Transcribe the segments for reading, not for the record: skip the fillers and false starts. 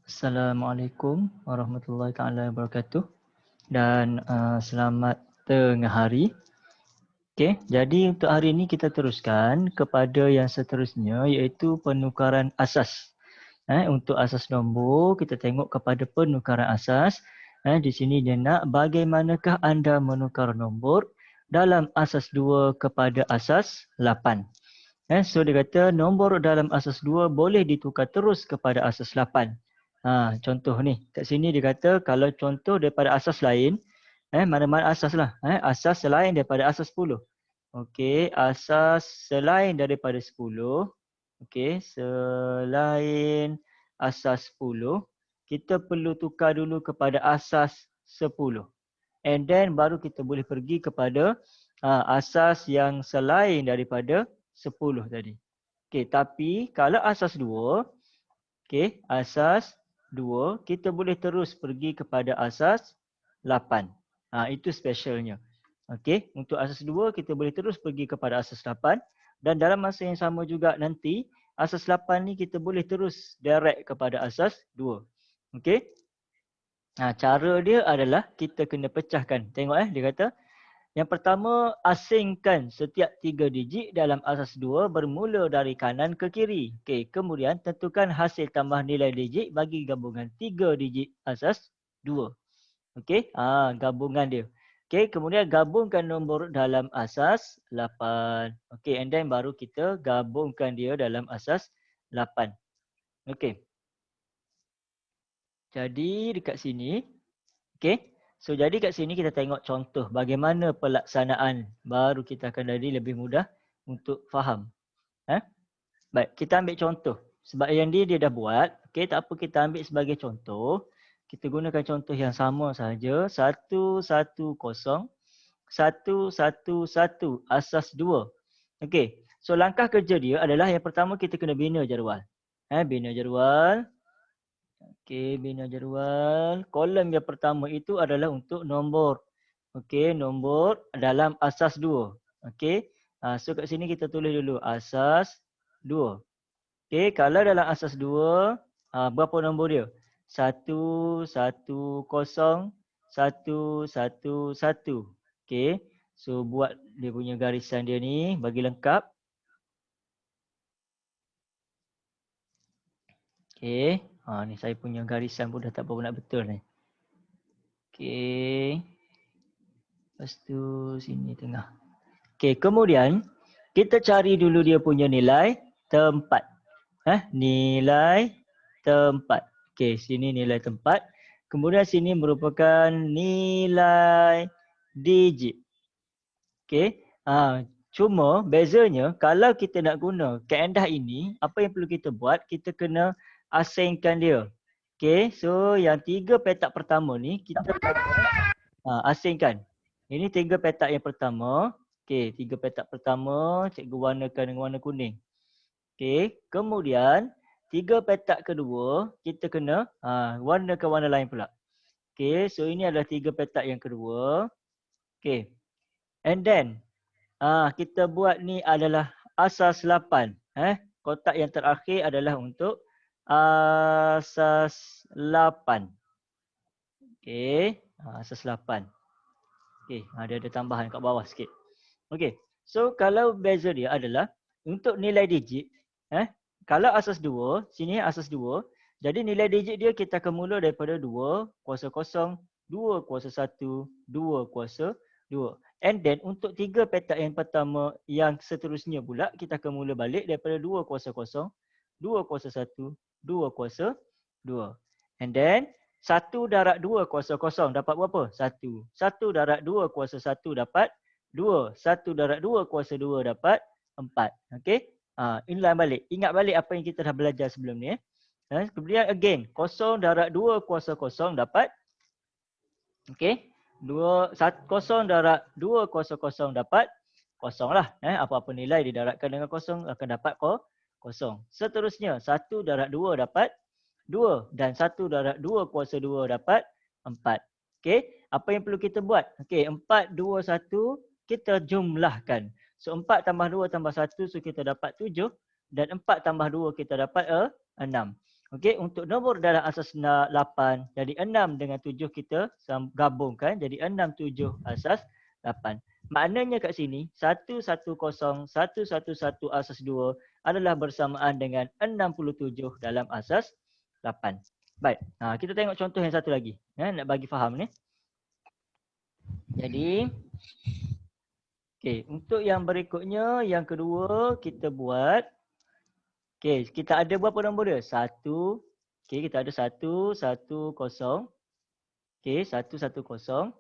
Assalamualaikum warahmatullahi taala wabarakatuh dan selamat tengah hari. Okey, jadi untuk hari ini kita teruskan kepada yang seterusnya iaitu penukaran asas. Untuk asas nombor kita tengok kepada penukaran asas. Di sini dia nak bagaimanakah anda menukar nombor dalam asas 2 kepada asas 8. So dia kata nombor dalam asas 2 boleh ditukar terus kepada asas 8. Contoh ni, kat sini dia kata kalau contoh daripada asas lain, mana-mana asas lah, asas selain daripada asas 10. Okey, asas selain daripada 10. Okey, selain asas 10, kita perlu tukar dulu kepada asas 10. And then baru kita boleh pergi kepada asas yang selain daripada 10 tadi. Okey, tapi kalau asas 2, okey, asas 2, kita boleh terus pergi kepada asas 8. Itu specialnya. Okey, untuk asas 2 kita boleh terus pergi kepada asas 8 dan dalam masa yang sama juga nanti asas 8 ni kita boleh terus direct kepada asas 2. Okey? Cara dia adalah kita kena pecahkan. Tengok dia kata yang pertama, asingkan setiap 3 digit dalam asas 2 bermula dari kanan ke kiri. Okey, kemudian tentukan hasil tambah nilai digit bagi gabungan 3 digit asas 2. Okey, gabungan dia. Okey, kemudian gabungkan nombor dalam asas 8. Okey, and then baru kita gabungkan dia dalam asas 8. Okey. Jadi dekat sini, okey. So jadi kat sini kita tengok contoh bagaimana pelaksanaan, baru kita akan jadi lebih mudah untuk faham. Baik, kita ambil contoh. Sebab yang dia dah buat, okey, tak apa kita ambil sebagai contoh. Kita gunakan contoh yang sama saja, 110 111 asas 2. Okey. So langkah kerja dia adalah yang pertama kita kena bina jadual. Bina jadual. Okey, bina jadual. Kolom yang pertama itu adalah untuk nombor. Okey, nombor dalam asas 2. Okey. So kat sini kita tulis dulu asas 2. Okey, kalau dalam asas 2, berapa nombor dia? 110 111. Okey. So buat dia punya garisan dia ni bagi lengkap. Okey. Ni saya punya garisan pun dah tak berapa nak betul ni. Okey. Lepas tu sini tengah. Okey, kemudian kita cari dulu dia punya nilai tempat. Nilai tempat. Okey, sini nilai tempat. Kemudian sini merupakan nilai digit. Okey. Cuma bezanya kalau kita nak guna kaedah ini, apa yang perlu kita buat? Kita kena asingkan dia. Okey, so yang 3 petak pertama ni kita asingkan. Ini 3 petak yang pertama. Okey, 3 petak pertama cikgu warnakan dengan warna kuning. Okey, kemudian 3 petak kedua kita kena warnakan warna lain pula. Okey, so ini adalah 3 petak yang kedua. Okey. And then kita buat ni adalah asas 8. Kotak yang terakhir adalah untuk asas 8. Okey, asas 8. Okey, dia ada tambahan kat bawah sikit. Okey. So kalau beza dia adalah untuk nilai digit, kalau asas 2, sini asas 2, jadi nilai digit dia kita akan mula daripada 2 kuasa 0, 2 kuasa 1, 2 kuasa 2. And then untuk 3 petak yang pertama yang seterusnya pula kita akan mula balik daripada 2 kuasa 0, 2 kuasa 1, 2 kuasa 2. And then 1 darab 2 kuasa 0 dapat berapa? 1. 1 darab 2 kuasa 1 dapat 2. 1 darab 2 kuasa 2 dapat 4. Okey? Inline balik. Ingat balik apa yang kita dah belajar sebelum ni. Kemudian again, 0 darab 2 kuasa 0 dapat. Okey? 0 darab 2 kuasa 0 dapat 0 lah. Apa-apa nilai didarabkan dengan 0 akan dapat 0. Seterusnya, 1 darab 2 dapat 2 dan 1 darab 2 kuasa 2 dapat 4. Okey, apa yang perlu kita buat? Okey, 4, 2, 1 kita jumlahkan. So 4 tambah 2 tambah 1 so kita dapat 7 dan 4 tambah 2 kita dapat 6. Okey, untuk nombor dalam asas 8, jadi 6 dengan 7 kita gabungkan jadi 6, 7 asas 8. Maknanya kat sini 110, 111 asas 2 adalah bersamaan dengan 67 dalam asas 8. Baik, kita tengok contoh yang satu lagi. Nak bagi faham ni. Jadi, okey, untuk yang berikutnya, yang kedua kita buat. Okey, kita ada berapa nombor dia? 1. Okey, kita ada 1, 1, 0. Okey, 1, 1, 0.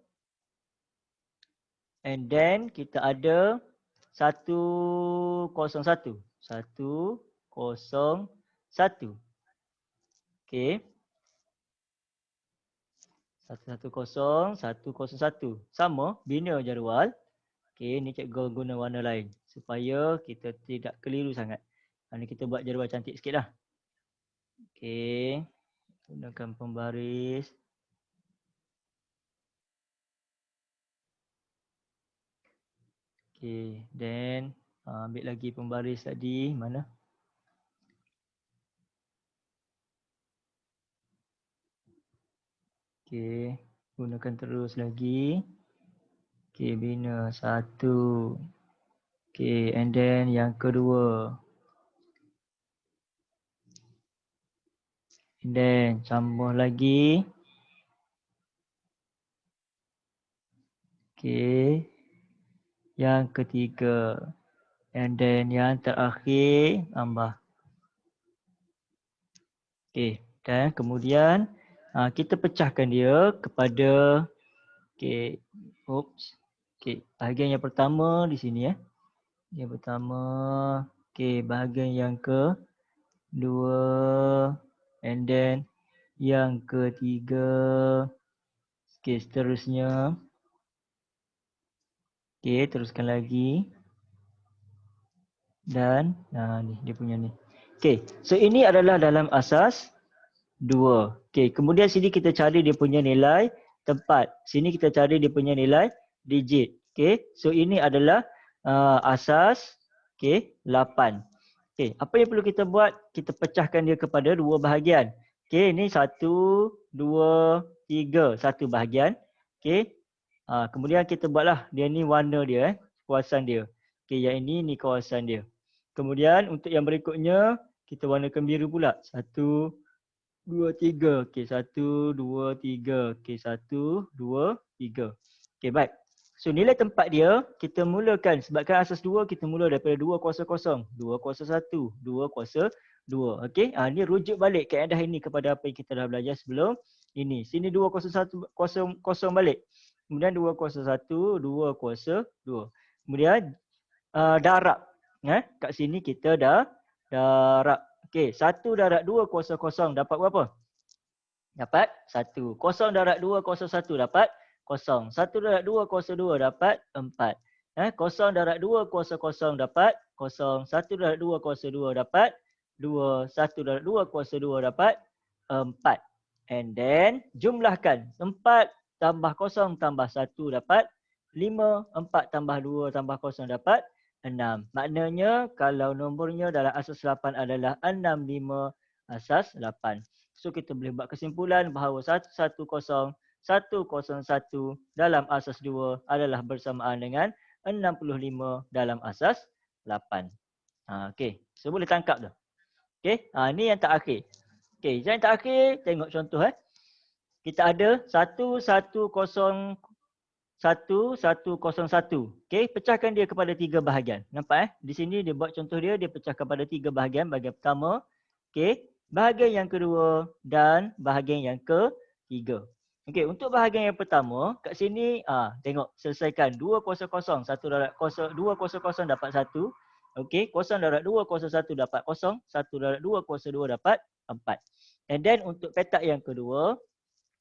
And then kita ada 1, 0, 1. 1, 0, 1. Okey. 1, 1, 0, 1, 0, 1. Sama, bina jadual. Okey, ni cikgu guna warna lain supaya kita tidak keliru sangat. Ni kita buat jadual cantik sikitlah. Okey. Gunakan pembaris. Okey, then ambil lagi pembaris tadi, mana? Okey, gunakan terus lagi. Okey, bina 1. Okey, and then yang kedua. And then sambung lagi. Okey. Yang ketiga. And then yang terakhir tambah. Okey, dan kemudian kita pecahkan dia kepada bahagian yang pertama di sini . Yang pertama, bahagian yang kedua, and then yang ketiga. Seterusnya. Teruskan lagi. Dan ni dia punya ni. So ini adalah dalam asas 2. Kemudian sini kita cari dia punya nilai tempat. Sini kita cari dia punya nilai digit. So ini adalah asas 8. Apa yang perlu kita buat? Kita pecahkan dia kepada dua bahagian. Ini 1, 2, 3. Satu bahagian. Kemudian kita buatlah dia ni warna dia, kawasan dia. Yang ini ni kawasan dia. Kemudian untuk yang berikutnya kita warnakan biru pula. 1, 2, 3. 1, 2, 3. 1, 2, 3. Baik. So nilai tempat dia kita mulakan sebabkan asas 2 kita mula daripada 2 kuasa 0, 2 kuasa 1, 2 kuasa 2. Ni rujuk balik kaedah ini kepada apa yang kita dah belajar sebelum ini. Sini 2 kuasa 1 kosong balik. Kemudian 2 kuasa 1, 2 kuasa 2. Kemudian darab. Kat sini kita dah darab. 1 darab 2 kuasa 0 dapat berapa? Dapat 1. 0 darab 2 kuasa 1 dapat 0. 1 darab 2 kuasa 2 dapat 4. 0 darab 2 kuasa 0 dapat 0. 1 darab 2 kuasa 2 dapat 2. 1 darab 2 kuasa 2 dapat 4. And then jumlahkan. 4 tambah 0 tambah 1 dapat 5. 4 tambah 2 tambah 0 dapat 6. Maknanya kalau nombornya dalam asas 8 adalah 65 asas 8. So kita boleh buat kesimpulan bahawa 110, 101 dalam asas 2 adalah bersamaan dengan 65 dalam asas 8. So boleh tangkap tu. Ni yang terakhir. Yang terakhir tengok contoh Kita ada 110, 1101. Pecahkan dia kepada 3 bahagian. Nampak Di sini dia buat contoh dia pecahkan pada 3 bahagian. Bahagian pertama, bahagian yang kedua dan bahagian yang ketiga. Untuk bahagian yang pertama, kat sini tengok selesaikan 2 kuasa 0, 1 darab 0, 2 kuasa 0 dapat 1. 0 darab 2 kuasa 1 dapat 0, 1 darab 2 kuasa 2 dapat 4. And then untuk petak yang kedua,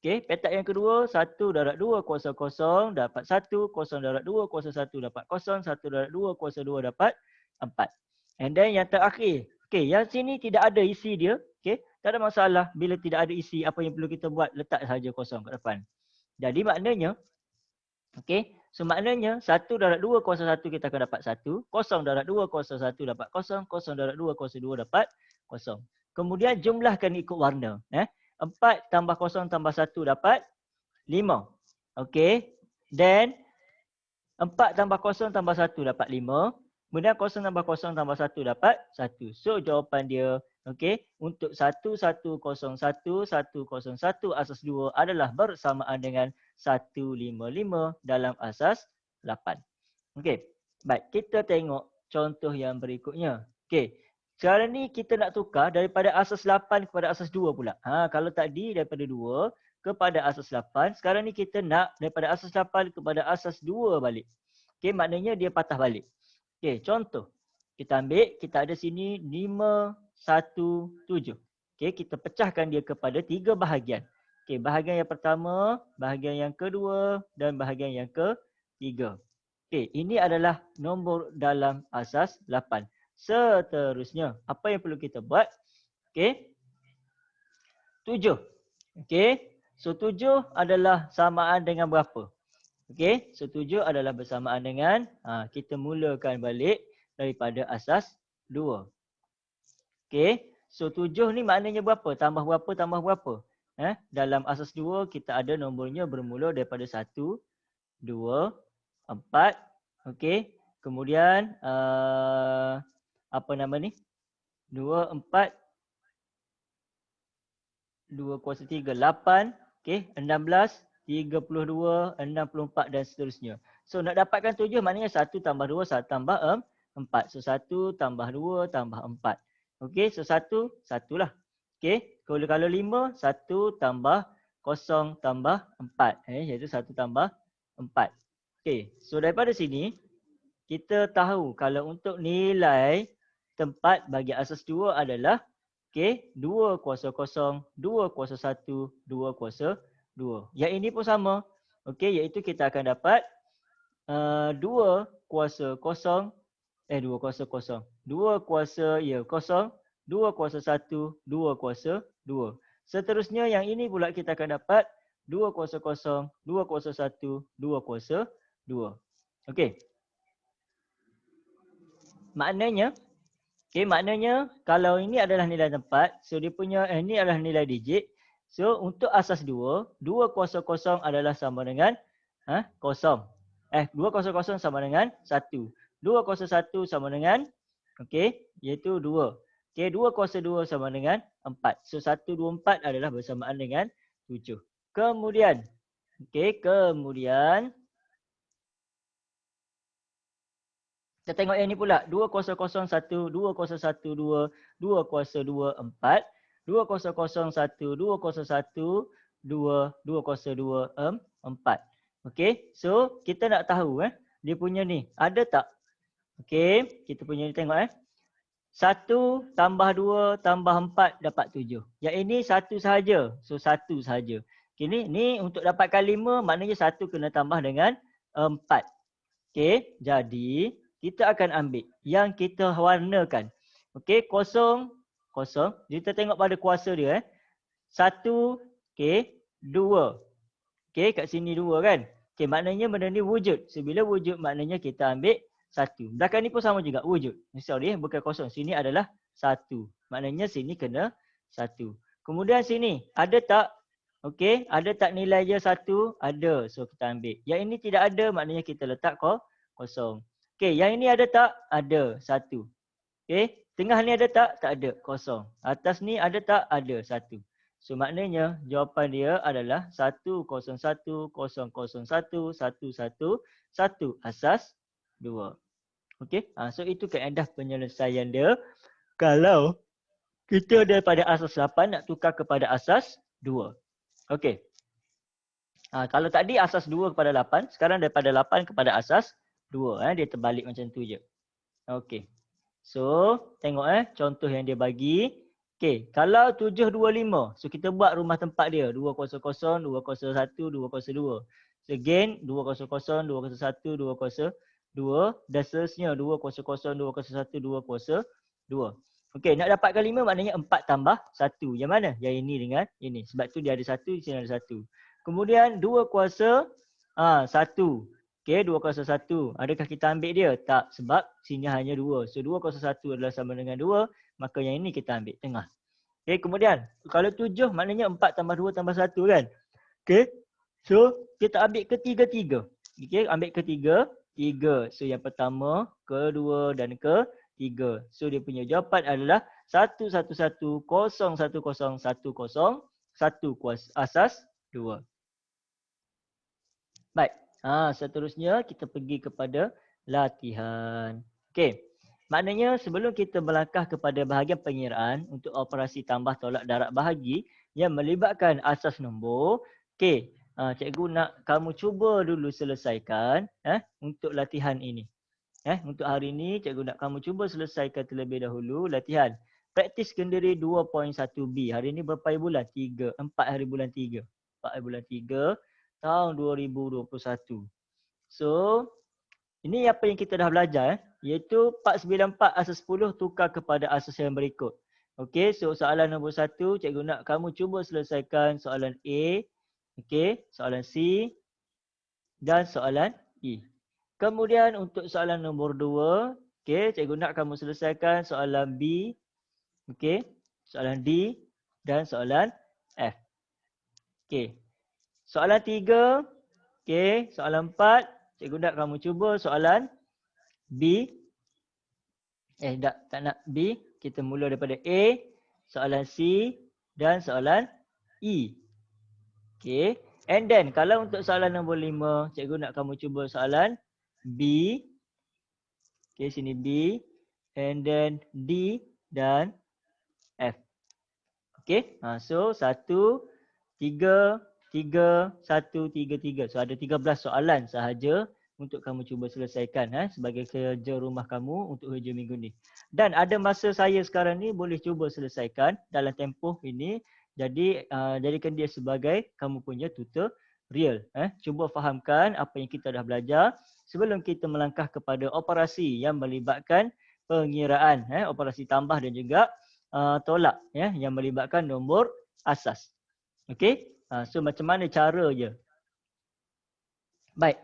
petak yang kedua, 1 darab 2 kuasa 0 dapat 1, 0 darab 2 kuasa 1 dapat 0, 1 darab 2 kuasa 2 dapat 4. And then yang terakhir, yang sini tidak ada isi dia, tak ada masalah. Bila tidak ada isi, apa yang perlu kita buat? Letak saja kosong kat depan. Jadi maknanya, so maknanya 1 darab 2 kuasa 1 kita akan dapat 1, 0 darab 2 kuasa 1 dapat 0, 0 darab 2 kuasa 2 dapat 0. Kemudian jumlahkan ikut warna. 4 tambah 0 tambah 1 dapat 5. Okey. Then 4 tambah 0 tambah 1 dapat 5. Kemudian 0 tambah 0 tambah 1 dapat 1. So jawapan dia, okey, untuk 1101 101 asas 2 adalah bersamaan dengan 155 dalam asas 8. Okey. Baik, kita tengok contoh yang berikutnya. Okey. Sekarang ni kita nak tukar daripada asas 8 kepada asas 2 pula. Kalau tadi daripada 2 kepada asas 8, sekarang ni kita nak daripada asas 8 kepada asas 2 balik. Okey, maknanya dia patah balik. Okey, contoh. Kita ambil, kita ada sini 5, 1, 7. Okey, kita pecahkan dia kepada 3 bahagian. Okey, bahagian yang pertama, bahagian yang kedua dan bahagian yang ketiga. Okey, ini adalah nombor dalam asas 8. Seterusnya, apa yang perlu kita buat? Okey. 7. Okey. So 7 adalah samaan dengan berapa? Okey. So 7 adalah bersamaan dengan kita mulakan balik daripada asas 2. Okey. So 7 ni maknanya berapa? Tambah berapa tambah berapa? Dalam asas 2 kita ada nombornya bermula daripada 1, 2, 4. Okey. Kemudian apa nama ni? 2, 4, 2 kuasa 3, 8, okey, 16, 32, 64 dan seterusnya. So nak dapatkan 7 maknanya 1 tambah 2, 1 tambah 4. So 1 tambah 2 tambah 4. Okey, so 1, 1 lah. Okey, kalau 5, 1 tambah 0 tambah 4. Iaitu 1 tambah 4. Okey, so daripada sini, kita tahu kalau untuk nilai tempat bagi asas 2 adalah okey, 2 kuasa 0, 2 kuasa 1, 2 kuasa 2. Yang ini pun sama. Okey, iaitu kita akan dapat 2 kuasa 0, 2 kuasa 0. 2 kuasa 0, 2 kuasa 1, 2 kuasa 2. Seterusnya yang ini pula kita akan dapat 2 kuasa 0, 2 kuasa 1, 2 kuasa 2. Okey. Maknanya kalau ini adalah nilai tempat, so dia punya ini adalah nilai digit. So untuk asas 2, 2 kuasa 0 adalah sama dengan 0. 2 kuasa 0 sama dengan 1. 2 kuasa 1 sama dengan iaitu 2. Okey, 2 kuasa 2 sama dengan 4. So 1 2 4 adalah bersamaan dengan 7. Kemudian kita tengok yang ni pula. 2 kuasa 0 1, 2 kuasa 1 2, 2 kuasa 2 4, 2 kuasa 0 1, 2 kuasa 1 2, 2 kuasa 2 4. Okey, so kita nak tahu dia punya ni ada tak? Okey, kita punya ni tengok 1 tambah 2 tambah 4 dapat 7. Yang ini 1 sahaja. So 1 sahaja. Okey, ni untuk dapatkan 5 maknanya 1 kena tambah dengan 4. Okey, jadi kita akan ambil yang kita warnakan. Okey, 0, 0. Kita tengok pada kuasa dia 1, 2. Okey, kat sini 2 kan. Okey, maknanya benda ni wujud. So bila wujud maknanya kita ambil 1. Belakang ni pun sama juga wujud. Sorry, bukan 0. Sini adalah 1. Maknanya sini kena 1. Kemudian sini ada tak? Okey, ada tak nilai dia 1? Ada. So kita ambil. Yang ini tidak ada maknanya kita letak 0. Okey, yang ini ada tak? Ada, 1. Okey, tengah ni ada tak? Tak ada, 0. Atas ni ada tak? Ada, 1. So maknanya jawapan dia adalah 101 001 111 1 asas 2. Okey, so itu kaedah penyelesaian dia. Kalau kita daripada asas 8 nak tukar kepada asas 2. Okey. Kalau tadi asas 2 kepada 8, sekarang daripada 8 kepada asas 2. Dia terbalik macam tu je. Okey. So, tengok contoh yang dia bagi. Okey, kalau 725. So, kita buat rumah tempat dia. 200, 201, 202. So, again, 200, 201, 202. Dan seterusnya 200, 201, 202. Okey, nak dapatkan 5 maknanya 4 tambah 1. Yang mana? Yang ini dengan ini. Sebab tu dia ada 1, di sini ada 1. Kemudian 2 kuasa 1. Okey, 2 kuasa 1. Adakah kita ambil dia? Tak, sebab sini hanya 2. So 2 kuasa 1 adalah sama dengan 2. Maka yang ini kita ambil tengah. Okay, kemudian kalau 7 maknanya 4 tambah 2 tambah 1 kan. Okay, so kita ambil ketiga-tiga. Okay, ambil ketiga. So yang pertama, kedua dan ketiga. So dia punya jawapan adalah 111-010-10-1 asas 2. Baik. Seterusnya kita pergi kepada latihan. Okey. Maknanya sebelum kita melangkah kepada bahagian pengiraan untuk operasi tambah tolak darab bahagi yang melibatkan asas nombor, okey, cikgu nak kamu cuba dulu selesaikan untuk latihan ini. Untuk hari ini cikgu nak kamu cuba selesaikan terlebih dahulu latihan praktis kendiri 2.1B. Hari ini berapa hari bulan? 4 hari bulan 3. 4 hari bulan 3 tahun 2021. So, ini apa yang kita dah belajar iaitu 494 asas 10 tukar kepada asas yang berikut. Okey, so soalan nombor 1 cikgu nak kamu cuba selesaikan soalan A, okey, soalan C dan soalan E. Kemudian untuk soalan nombor 2, okey, cikgu nak kamu selesaikan soalan B, okey, soalan D dan soalan F. Okey. Soalan 3, okey, soalan 4, cikgu nak kamu cuba soalan B. Tak nak B, kita mula daripada A, soalan C dan soalan E. Okey. And then kalau untuk soalan nombor 5, cikgu nak kamu cuba soalan B. Okey, sini B. And then D dan F. Okey. So 1, 3, 3, 1, 3, 3. So ada 13 soalan sahaja untuk kamu cuba selesaikan sebagai kerja rumah kamu untuk kerja minggu ni. Dan ada masa saya sekarang ni boleh cuba selesaikan dalam tempoh ini. Jadi jadikan dia sebagai kamu punya tutorial. Cuba fahamkan apa yang kita dah belajar sebelum kita melangkah kepada operasi yang melibatkan pengiraan, operasi tambah dan juga tolak yang melibatkan nombor asas. Okey. So macam mana cara je? Baik.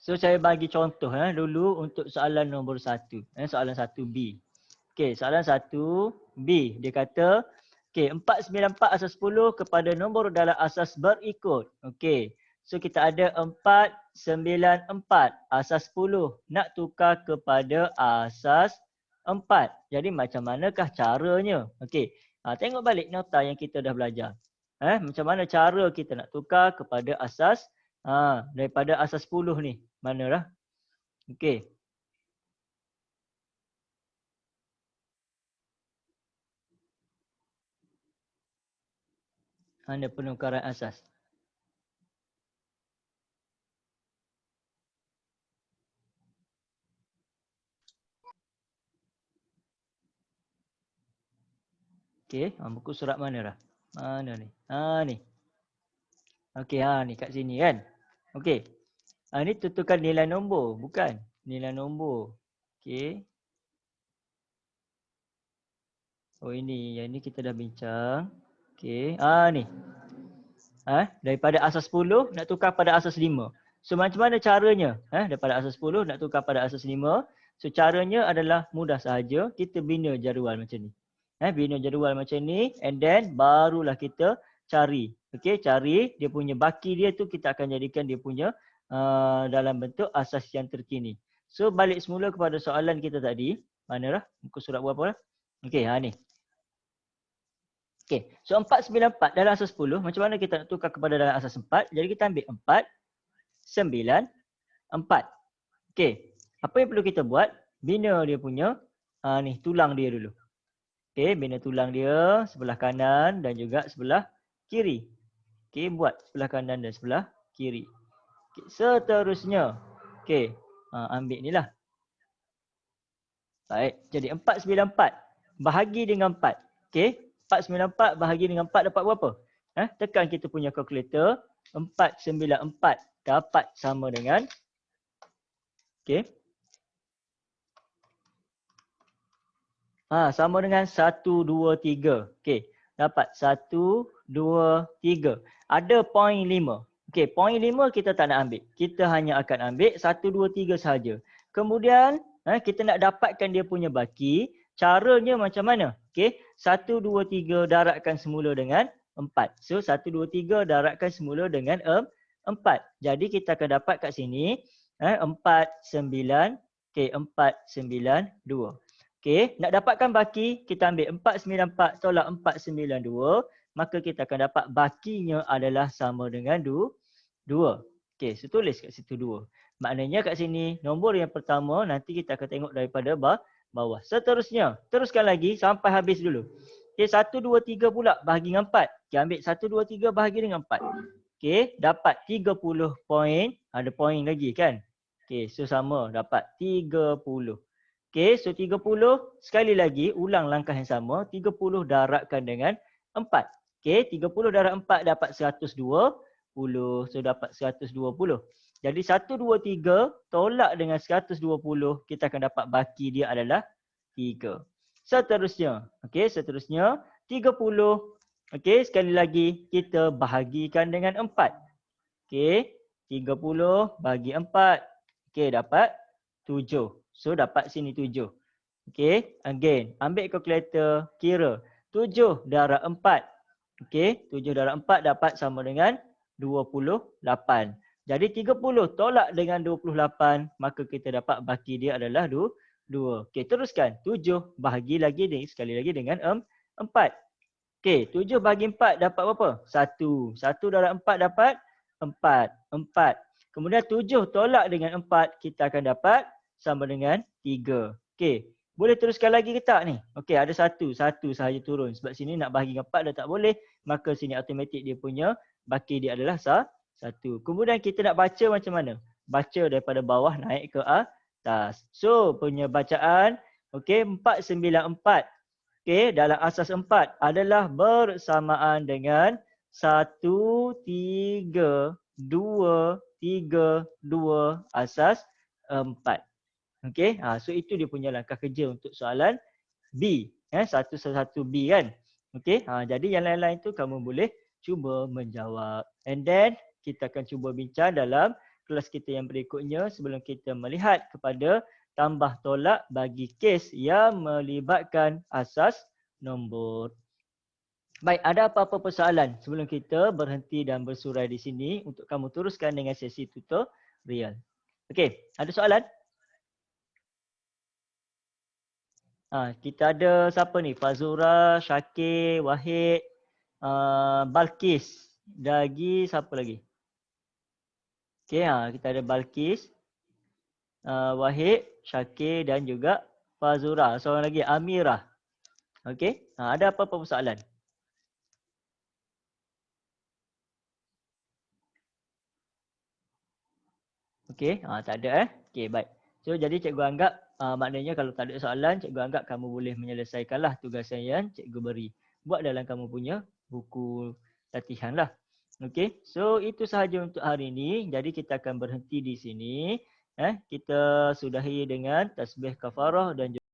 So saya bagi contoh dulu untuk soalan nombor 1. Soalan 1B. Okey, soalan 1B. Dia kata, okey, 494 asas 10 kepada nombor dalam asas berikut. Okey. So kita ada 494 asas 10 nak tukar kepada asas 4. Jadi macam manakah caranya? Okey. Tengok balik nota yang kita dah belajar. Macam mana cara kita nak tukar kepada asas daripada asas 10 ni. Manalah? Okey. Ada penukaran asas. Okey, buku surat mana dah? Mana ni? Ni. Okey, ni kat sini kan? Okey. Ni tentukan nilai nombor, bukan? Nilai nombor. Okey. Oh ini, yang ni kita dah bincang. Okey. Ni. Daripada asas 10 nak tukar pada asas 5. So macam mana caranya? Daripada asas 10 nak tukar pada asas 5. So caranya adalah mudah sahaja. Kita bina jadual macam ni. Bina jadual macam ni and then barulah kita cari. Okey, cari dia punya baki dia tu kita akan jadikan dia punya dalam bentuk asas yang terkini. So balik semula kepada soalan kita tadi. Manalah? Muka surat berapa lah? Okey, ni. Okey, so 494 dalam asas 10, macam mana kita nak tukar kepada dalam asas 4? Jadi kita ambil 4, 9, 4. Okey, apa yang perlu kita buat? Bina dia punya tulang dia dulu. Okey, bina tulang dia sebelah kanan dan juga sebelah kiri. Okey, buat sebelah kanan dan sebelah kiri. Okay, seterusnya, okey, ambil ni lah. Baik, jadi 494 bahagi dengan 4. Okey, 494 bahagi dengan 4 dapat berapa? Tekan kita punya kalkulator. 494 dapat sama dengan, okey, sama dengan 123. Okey, dapat 123. Ada poin 5. Okey, poin 5 kita tak nak ambil. Kita hanya akan ambil 123 sahaja. Kemudian kita nak dapatkan dia punya baki. Caranya macam mana? Okey, 1, 2, 3 darabkan semula dengan 4. So 1, 2, 3 darabkan semula dengan 4. Jadi kita akan dapat kat sini 4, 9. Okey, 4, 9, 2. Okey, nak dapatkan baki, kita ambil 4, 9, 4 tolak 4, 9, 2. Maka kita akan dapat bakinya adalah sama dengan 2. Okey, so tulis kat situ 2. Maknanya kat sini, nombor yang pertama nanti kita akan tengok daripada bawah. Seterusnya, teruskan lagi sampai habis dulu. Okey, 1, 2, 3 pula bahagi dengan 4. Okey, ambil 1, 2, 3 bahagi dengan 4. Okey, dapat 30 poin. Ada poin lagi kan? Okey, so sama, dapat 30. Okey, so 30, sekali lagi ulang langkah yang sama. 30 darabkan dengan 4. Okey, 30 darab 4 dapat 120. So dapat 120. Jadi 1, 2, 3 tolak dengan 120, kita akan dapat baki dia adalah 3. Seterusnya, okey, seterusnya 30. Okey, sekali lagi kita bahagikan dengan 4. Okey, 30 bagi 4. Okey, dapat 7. So dapat sini 7. Okey, again, ambil kalkulator, kira 7 darab 4. Okey, 7 darab 4 dapat sama dengan 28. Jadi 30 tolak dengan 28, maka kita dapat baki dia adalah 2. Okey, teruskan. 7 bahagi lagi sekali lagi dengan 4. Okey, 7 bahagi 4 dapat berapa? 1. 1 darab 4 dapat 4. 4. Kemudian 7 tolak dengan 4, kita akan dapat sama dengan 3. Okey, boleh teruskan lagi ke tak ni? Okey, ada 1. 1 sahaja turun. Sebab sini nak bahagi dengan 4 dah tak boleh. Maka sini automatik dia punya baki dia adalah 1. Kemudian kita nak baca macam mana? Baca daripada bawah naik ke atas. So, punya bacaan, okey, 494. Okey, dalam asas 4 adalah bersamaan dengan 1, 3, 2, 3, 2 asas 4. Okey, so itu dia punya langkah kerja untuk soalan B. 111B kan? Okey, jadi yang lain-lain tu kamu boleh cuba menjawab. And then kita akan cuba bincang dalam kelas kita yang berikutnya sebelum kita melihat kepada tambah tolak bagi kes yang melibatkan asas nombor. Baik, ada apa-apa persoalan sebelum kita berhenti dan bersurai di sini untuk kamu teruskan dengan sesi tutorial. Okey, ada soalan? Kita ada siapa ni? Fazura, Syakir, Wahid, Balkis. Lagi siapa lagi? Okey, kita ada Balkis, Wahid, Syakir dan juga Fazura. Seorang lagi Amirah. Okey, ada apa-apa persoalan? Okey, tak ada Okey, baik. So jadi cikgu anggap maknanya kalau tak ada soalan, cikgu anggap kamu boleh menyelesaikanlah tugasan yang cikgu beri. Buat dalam kamu punya buku latihan lah. Okey, so itu sahaja untuk hari ini. Jadi kita akan berhenti di sini. Kita sudahi dengan tasbih kafarah dan